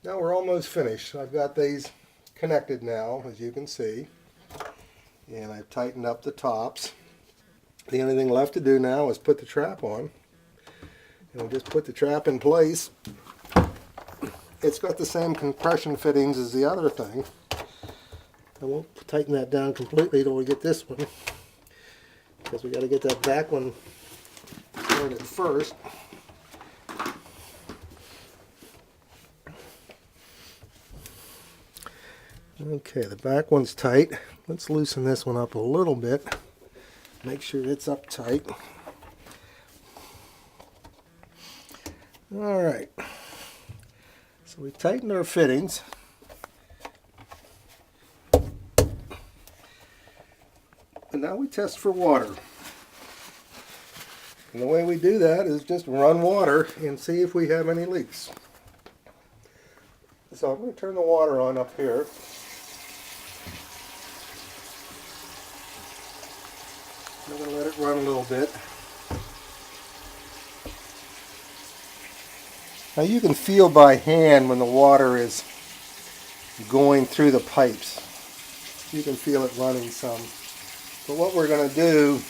Now we're almost finished. I've got these connected now, as you can see, and I've tightened up the tops. The only thing left to do now is put the trap on, and we'll just put the trap in place. It's got the same compression fittings as the other thing. I won't tighten that down completely till we get this one, because we got to get that back one started first. Okay, the back one's tight. Let's loosen this one up a little bit. Make sure it's up tight. Alright, so we tightened our fittings. And now we test for water. And the way we do that is just run water and see if we have any leaks. So I'm going to turn the water on up here. I'm going to let it run a little bit. Now you can feel by hand when the water is going through the pipes. You can feel it running some. But what we're going to do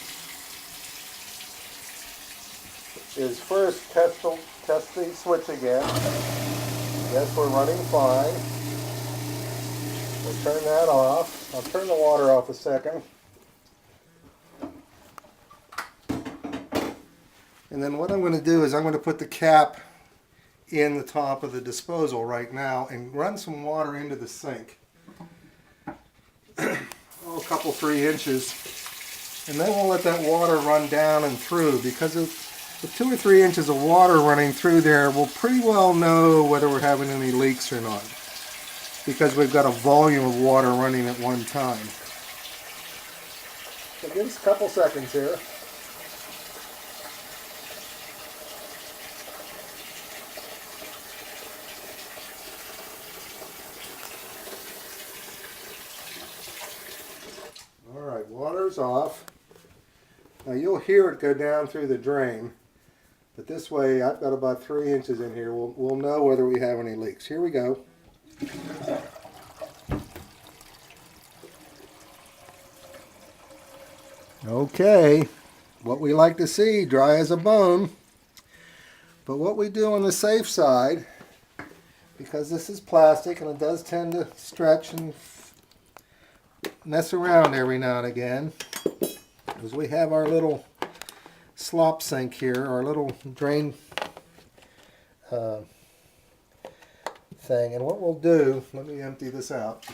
is first test the switch again. Yes, we're running fine. We'll turn that off. I'll turn the water off a second. And then what I'm going to do is I'm going to put the cap in the top of the disposal right now and run some water into the sink. A couple 3 inches, and then we'll let that water run down and through, because with 2 or 3 inches of water running through there, we'll pretty well know whether we're having any leaks or not, because we've got a volume of water running at one time. So give us a couple seconds here. Alright, water's off. Now you'll hear it go down through the drain, but this way I've got about 3 inches in here. We'll know whether we have any leaks. Here we go. Okay, what we like to see, dry as a bone. But what we do on the safe side, because this is plastic and it does tend to stretch and mess around every now and again, is we have our little slop sink here, our little drain thing. And what we'll do, let me empty this out.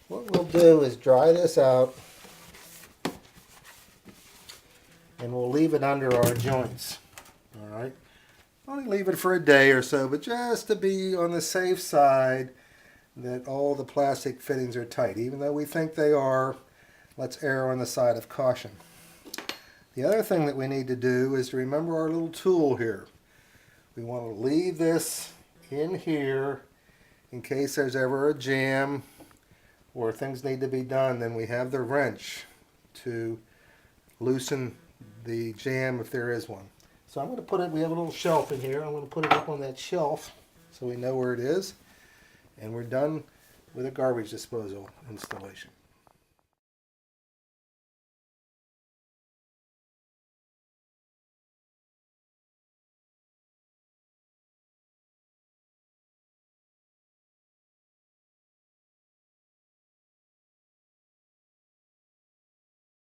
What we'll do is dry this out, and we'll leave it under our joints. Alright, only leave it for a day or so, but just to be on the safe side that all the plastic fittings are tight. Even though we think they are, let's err on the side of caution. The other thing that we need to do is to remember our little tool here. We want to leave this in here in case there's ever a jam or things need to be done. Then we have the wrench to loosen the jam if there is one. So I'm going to put it, we have a little shelf in here, I'm going to put it up on that shelf so we know where it is, and we're done with a garbage disposal installation.